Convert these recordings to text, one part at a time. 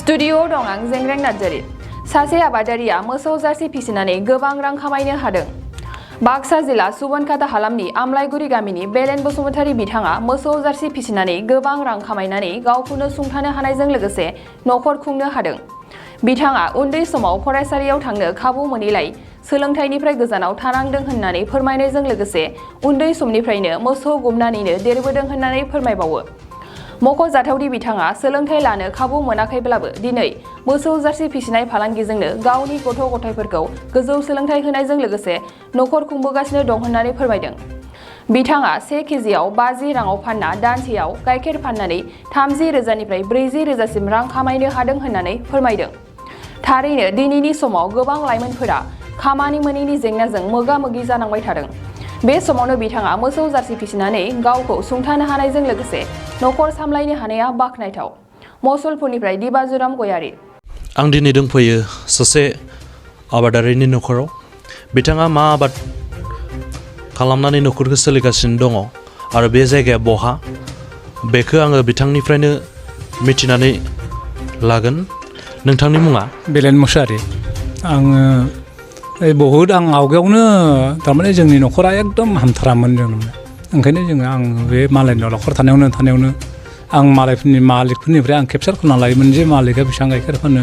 Studio दं आं जेंग्रें नार्जारी। सासे आबादारिया मोसौ जार्सि फिसिनानै गोबां रां खामायनो हादों। बाक्सा जिल्ला सुबनखाता हालामनि आमलायगुरि गामिनि बेलेन बसुमतारी बिथाङा मोसौ जार्सि फिसिनानै गोबां रां खामायनानै गावखौनो सुंथानो हानायजों लोगोसे नखर खुंनो हादों। बिथाङा उन्दै समाव फरायसालियाव थांनो खाबु मोनैलाय सोलोंथाइनिफ्राय गोजानाव थानांदों होननानै फोरमायनायजों लोगोसे उन्दै समनिफ्रायनो मोसौ गुमनानैनो देरबोदों होननानै फोरमायबावो। मख'जाथावदि बिथाङा सोलोंथाइ लानो खाबु मोनाखैब्लाबो दिनै मोसौ जार्सि फिसिनाय फालांगिजोंनो गावनि गथ' गथायफोरखौ गोजौ सोलोंथाइ होनायजों लोगोसे नखर खुंबोगासिनो दं होननानै फोरमायदों। बिथाङा 1 केजिआव 50 राङाव फानना दानसेयाव गाइखेर फाननानै 30,000निफ्राय 40,000सिम रां खामायनो हादों होननानै फोरमायदों। थारैनो दिनैनि समाव गोबां लाइमोनफोरा खामानि मोनैनि जेंनाजों मोगा-मोगि जानांबाय थादों। बे समावनो बिथाङा मोसौ जार्सि फिसिनानै गावखौ सुंथानो हानायजों लोगोसे नखर सामलायनो हानाया बाख्नायथाव। मसलपुरनिफ्राय दिबाजुराम गयारी। आं दिनै दंफैयो सासे आबादारिनि नखराव। बिथाङा मा आबाद खालामनानै नखरखौ सोलिगासिनो दङ आरो बे जायगाया बहा बेखौ आङो बिथांनिफ्रायनो मिथिनानै लागोन। नोंथांनि मुङा? बेलेन मुसाहारि। आङो बहुद आं आवगायावनो थारमाने जोंनि नखरा एकदम हामथारामोन जों ओंखायनो आं बे मालायनि नखर थानायावनो आं मालिकफोरनिफ्राय आं केपचार खालामना लायोमोन जे मालिकआ बेसेबां गाइखेर फानो,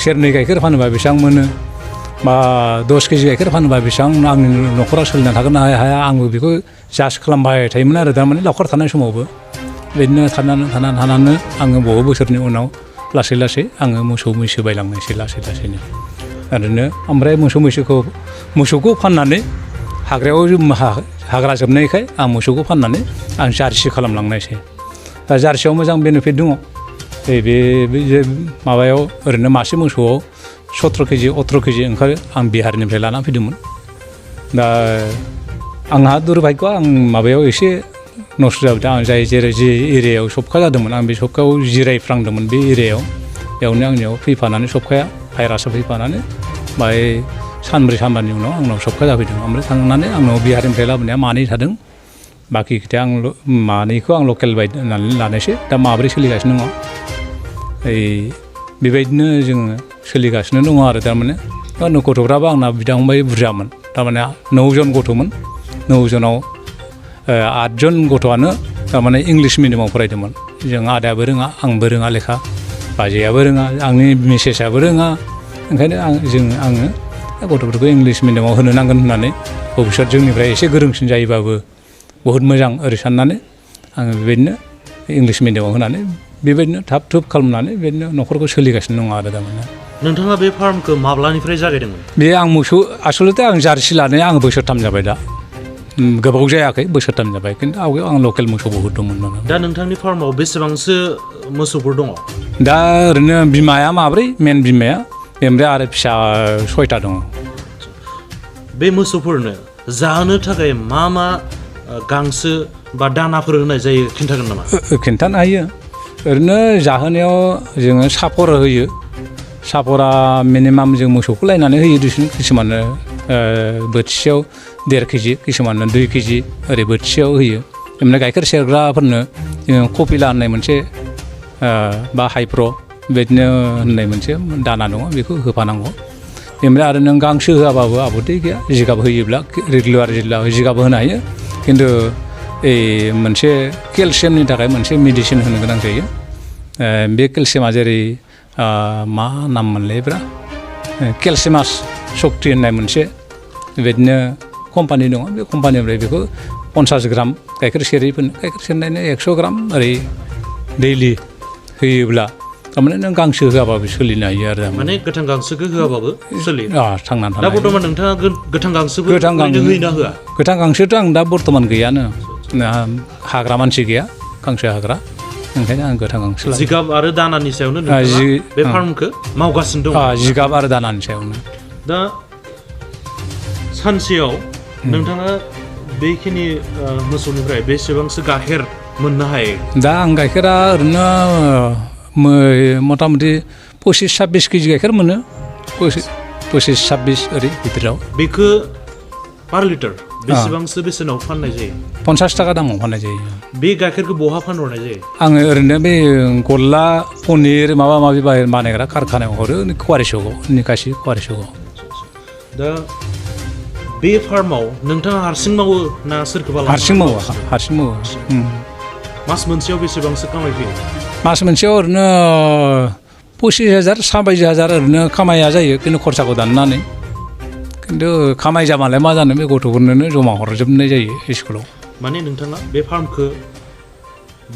सेरनै गाइखेर फानोबा बेसेबां मोनो, बा 10 केजि गाइखेर फानोबा बेसेबां आंनि नखरा सोलिना थागोन ना हाया आंबो बेखौ जाज खालामबाय थायोमोन आरो थारमाने लावखार थानाय समावबो। बिदिनो थानानै आङो बहु बोसोरनि उनाव लासै आङो मोसौ मैसो बायलांनायसै लासैनो ओरैनो ओमफ्राय मोसौखौ फाननानै हाग्रा जोबनायखाय आं मोसौखौ फाननानै आं जार्सि खालामलांनायसै। दा जार्सियाव मोजां बेनिफिट दङ। बे माबायाव ओरैनो मासे मोसौआव 17 केजि 18 केजि ओंखारो। आं बिहारनिफ्राय लाना फैदोंमोन। दा आंहा दुर्भाग्य आं माबायाव एसे नस्थ' जाबाय। आं जे एरियायाव सबखा जादोंमोन आं बे सबखायाव जिरायफ्रांदोंमोन। बे एरियायाव बेयावनो आंनियाव फैफानानै सबखाया भाइरासआ फैफानानै बाहाय सानब्रै सानबानि उनाव आंनाव सबखा जाफैदों। ओमफ्राय थांनानै आंनाव बिहारनिफ्राय लाबोनाया मानै थादों। बाखि खोथाया मानैखौ आं लकेल बायनानै लानायसै। दा माब्रै सोलिगासिनो दङ। बेबायदिनो जोङो सोलिगासिनो दङ आरो थारमाने गथ'फ्राबो आंना बिदा फंबाय बुरजामोन। थारमाने 9 जन गथ'मोन। 9 जनाव 8 जन गथ'आनो थारमाने इंलिस मिडियामाव फरायदोंमोन। जों आदायाबो रोङा, आंबो रोङा लेखा, बाजैयाबो रोङा, आंनि मिसेसआबो रोङा। ओंखायनो आङो गथ'फोरखौ इंलिस मिडियामाव होनो नांगोन होननानै भबिष्यत जोंनिफ्राय एसे गोरोंसिन जायोबाबो बहुद मोजां ओरै साननानै आङो बेबायदिनो इंलिस मिडियामाव होनानै बेबायदिनो थाब खालामनानै बेबायदिनो नखरखौ सोलिगासिनो दङ आरो थारमाने। नोंथाङा बे फार्मखौ माब्लानिफ्राय जागायदोंमोन? बे आं मोसौ आसलथे आं जार्सि लानाया आं बोसोरथाम जाबाय दा। गोबाव जायाखै, बोसोरथाम जाबाय। खिन्थु आवगायाव आं लकेल मोसौ बहुद दंमोन। दा नोंथांनि फार्माव बेसेबांसो मोसौफोर दङ? दा ओरैनो बिमाया 4, मेन बिमाया, ओमफ्राय आरो फिसा 6टा दङ। बे मोसौफोरनो जाहोनो थाखाय मा गांसो बा दानाफोर होनाय जायो खिन्थागोन नामा? खिन्थानो हायो। ओरैनो जाहोनायाव जोङो सापर होयो। सापरा मिनिमाम जों मोसौखौ लायनानै होयो किसुमाननो बोथिसेयाव 1.5 केजि, किसुमाननो 2 केजि ओरै बोथिसेयाव होयो। ओमफ्राय गाइखेर सेरग्राफोरनो जोङो कपिला होननाय मोनसे बा हाइप्र' बेबायदिनो होननाय मोनसे दाना दङ, बेखौ होफानांगौ। ओमफ्राय आरो नों गांसो होआबाबो आबुदै गैया। जिगाब होयोब्ला रेगुलार जिगाब होनो हायो। खिन्थु मोनसे केलसियामनि थाखाय मोनसे मेडिसिन होनो गोनां जायो। बे केलसियामा जेरै मा नाम मोनलायब्रा केलसियामास सक्ति होननाय मोनसे बेबायदिनो कम्पानि दङ। बे कम्पानिनिफ्राय बेखौ 50 ग्राम गाइखेर सेरनायनो 100 ग्राम ओरै दैलि होयोब्ला थारमाने नों गांसो होआबाबो सोलिनो हायो आरो। माने गोथां गांसोखौ होआबाबो सोलियो। थांनानै थानो। दा बर्थमान नोंथाङा गोथां गांसोबो होयोना होआ? गोथां गांसोथ' आं दा बर्थमान गैयानो। हाग्रा मानसि गैया गांसो हाग्रा। ओंखायनो आं गोथां गांसो लायो। जिगाब आरो दानानि सायावनो नोंथाङा बे फार्मखौ मावगासिनो दं? जिगाब आरो दानानि सायावनो। दा सानसेयाव नोंथाङा बेखिनि मोसौनिफ्राय बेसेबांसो गाइखेर मोननो हायो? दा आं गाइखेरा ओरैनो मथा मथि 25-26 केजि गाइखेर मोनो। 25-26 ओरै भितराव। बेखौ पार लिटार बेसेबांसो बेसेनाव फाननाय जायो 50 थाखा दामाव फाननाय जायो बे गाइखेरखौ बहा फानहरनाय जायो आङो ओरैनो बे गल्ला पनिर माबा माबि बानायग्रा कारखानायाव हरो कवारिसगाव निकासि कवारिसगाव दा बे फार्माव नोंथाङा हारसिं मावो ना सोरखौबा हारसिं मावो मास मोनसेयाव बेसेबांसो खामायफैयो मास मोनसेयाव ओरैनो 25,000 27,000 ओरैनो खामाया जायो खिन्थु खरसाखौ दाननानै खिन्थु खामायजा मालाय मा जानो बे गथ'फोरनोनो जमा हरजोबनाय जायो स्कुलाव माने नोंथाङा बे फार्मखौ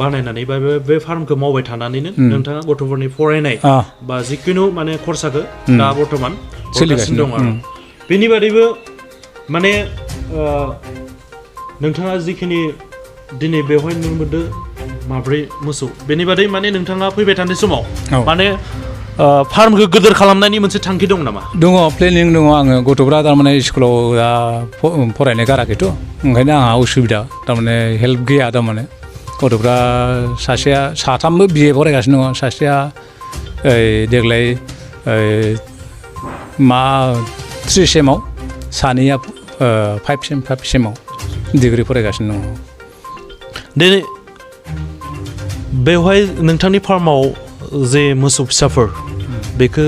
बानायनानै बा बे फार्मखौ मावबाय थानानैनो नोंथाङा गथ'फोरनि फरायनाय बा जिखुनु माने खरसाखौ दा बर्थमान सोलिगासिनो दं आरो बेनि बादैबो माने नोंथाङा जिखिनि दिनै बेवहाय नुनो मोनदों माब्रै मोसौ बेनि बादै माने नोंथाङा फैबाय थानाय समाव माने फार्मखौ गिदिर खालामनायनि मोनसे थांखि दं नामा दङ प्लेनिं दङ आङो गथ'फ्रा थारमाने स्कुलाव दा फरायनाय गाराखैथ' ओंखायनो आंहा उसुबिदा थारमाने हेल्प गैया थारमाने गथ'फ्रा सासेया साथामबो बिए फरायगासिनो दङ सासेया देग्लाय 3 सेमाव सानैया 5 सेमाव डिग्रि फरायगासिनो दङ दिनै बेवहाय नोंथांनि फार्माव जे मोसौ फिसाफोर बेखौ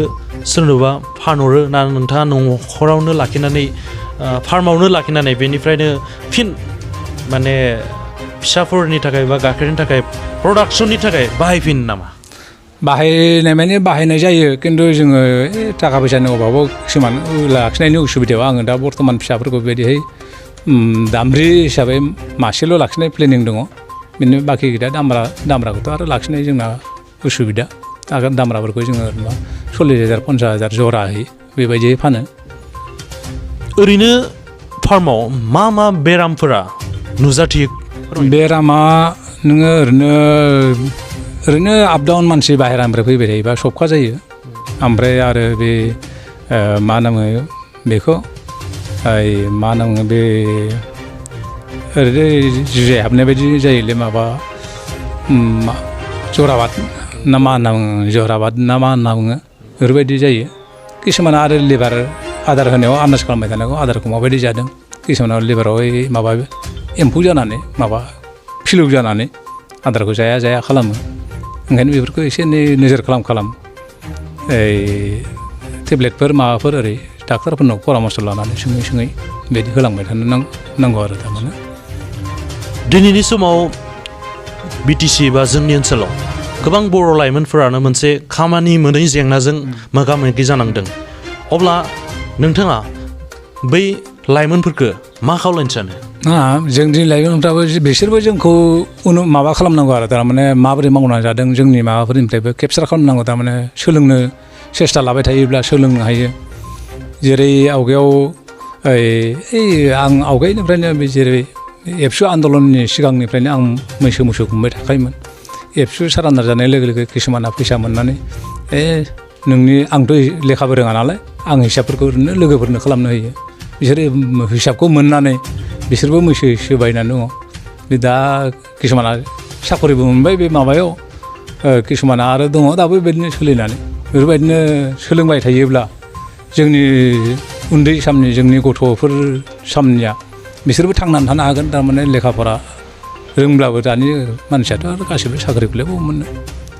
सोरनोबा फानहरो ना नोंथाङा न'खरावनो लाखिनानै फार्मावनो लाखिनानै बेनिफ्रायनो फिन माने फिसाफोरनि थाखाय बा गाइखेरनि थाखाय प्रडाक्सननि थाखाय बाहायफिनो नामा बाहायनाय माने बाहायनाय जायो खिन्थु जोङो थाखा फैसानि अभाबाव किसुमान लाखिनायनि उसुबिदायाव आङो दा बर्थमान फिसाफोरखौ बेबायदिहाय दामब्रि हिसाबै मासेल' लाखिनाय प्लेनिं दङ बिदिनो बाखि गैया दामब्राखौथ' आरो लाखिनाय जोंना उसुबिदा दामब्राफोरखौ जोङो 40,000 50,000 जरा होयो बेबायदियै फानो ओरैनो फार्माव मा बेरामफोरा नुजाथियो बेरामा नोङो ओरैनो आप डाउन मानसि बाहेरानिफ्राय फैबाय थायोबा सबखा जायो ओमफ्राय आरो बे मा होनो बेखौ मा होनो बे ओरैनो जुजाय हाबनाय बायदि जायोलै माबा जराबाद ना मा होनना बुङो जराबाद ना मा होनना बुङो ओरैबायदि जायो किसुमान आरो लिभार आदार होनायाव आन्दाज खालामबाय थानांगौ आदारखौ माबायदि जादों किसुमानाव लिभाराव माबा एम्फौ जानानै माबा फिलौ जानानै आदारखौ जाया खालामो ओंखायनो बेफोरखौ एसे एनै नोजोर खालाम टेब्लेटफोर माबाफोर ओरै डाक्टारफोरनाव परामर्श लानानै सोङै बिदि होलांबाय थानो नांगौ आरो थारमाने दिनैनि समाव बिटिसि बा जोंनि ओनसोलाव गोबां बर' लाइमोनफोरानो मोनसे खामानि मोनै जेंनाजों मोगा मोगि जानांदों अब्ला नोंथाङा बै लाइमोनफोरखौ मा खावलायनो सानो जोंनि लाइमोनफ्राबो बिसोरबो जोंखौ माबा खालामनांगौ आरो थारमाने माबोरै मावनानै जादों जोंनि माबाफोरनिफ्रायबो केपचार खालामनांगौ थारमाने सोलोंनो सेस्था लाबाय थायोब्ला सोलोंनो हायो जेरै आवगायाव आं आवगायनिफ्रायनो जेरै एबसु आन्दलननि सिगांनिफ्रायनो आं मैसो गुमबाय थाखायोमोन एबसु सारान्डार जानाय लोगो लोगो किसुमाना फैसा मोननानै आंथ' लेखाबो रोङा नालाय आं हिसाबफोरखौ ओरैनो लोगोफोरनो खालामनो होयो बिसोरो हिसाबखौ मोननानै बिसोरबो मैसो बायनानै दङ बे दा किसुमाना साखरिबो मोनबाय बे माबायाव किसुमाना आरो दङ दाबो बेबायदिनो सोलिनानै बेफोरबायदिनो सोलोंबाय थायोब्ला जोंनि उन्दै समनि जोंनि गथ'फोर समनिया बिसोरबो थांनानै थानो हागोन थारमाने लेखा फरा रोंब्लाबो दानि मानसियाथ' आरो गासैबो साख्रिखौलाय बबाव मोननो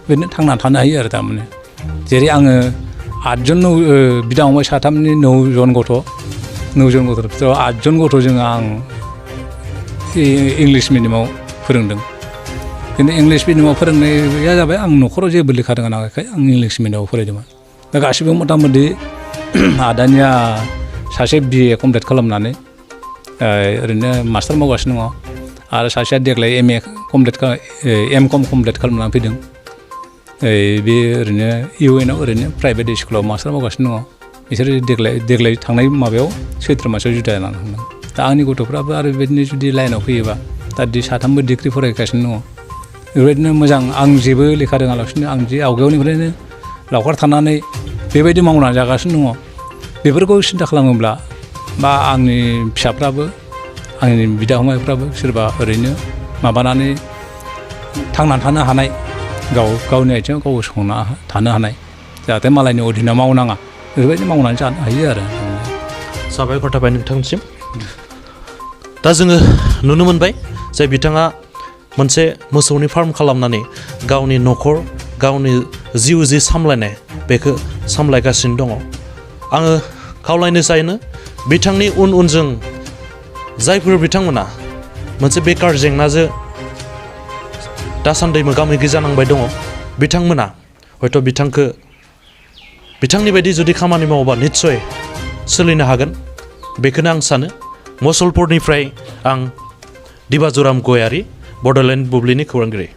बिदिनो थांनानै थानो हायो आरो थारमाने जेरै आङो 8 जन बिदा फंबाय साथामनि 9 जन गथ' बिथोराव 8 जन गथ' आं इंलिस मिडियामाव फोरोंदों खिन्थु इंलिस मिडियामाव फोरोंनाया जाबाय आं न'खराव जेबो लेखा रोङा नालाय आं इंलिस मिडियामाव फरायदोंमोन दा गासिबो मथा मथि आदानिया सासे बिए कमप्लिट खालामनानै ओरैनो मास्टार मावगासिनो दङ आरो सासेया देग्लाय एमकम कमप्लिट खालामनानै फैदों बे ओरैनो इउएनआव ओरैनो प्राइभेट स्कुलाव मास्टार मावगासिनो दङ बिसोरो देग्लाय थांनाय माबायाव सैत्र मासाव जुदा जानानै थांदों दा आंनि गथ'फ्राबो आरो बेबायदिनो जुदि लाइनाव फैयोबा दा साथामबो डिग्रि फरायगासिनो दङ बेबायदिनो मोजां आं जेबो लेखा रोङालासिनो आं जे आवगायावनिफ्रायनो लावखार थानानै बेबायदि मावनानै जागासिनो दङ बेफोरखौ सिन्था खालामोब्ला बा आंनि फिसाफ्राबो आंनि बिदा फंबायफ्राबो सोरबा ओरैनो माबानानै थांनानै थानो हानाय गावनि आथिङाव गाव गसंना थानो हानाय जाहाथे मालायनि अधीनाव मावनाङा बेफोरबायदि मावनानै जानो हायो आरो साबायखर थाबाय नोंथांसिम दा जोङो नुनो मोनबाय जे बिथाङा मोनसे मोसौनि फार्म खालामनानै गावनि न'खर गावनि जिउ जि सामलायनाय बेखौ सामलायगासिनो दङ आङो खावलायनो सानो बिथांनि उनजों जायफोर बिथांमोना मोनसे बेकार जेंनाजों दासान्दि मोगा मोगि जानांबाय दङ बिथांमोना हयथ' बिथांनि बायदि जुदि खामानि मावोबा निस्सय सोलिनो हागोन बेखौनो आं सानो मुसलपुरनिफ्राय आं दिबाजराम गयारि बड'लेण्ड बुब्लिनि खौरांगिरि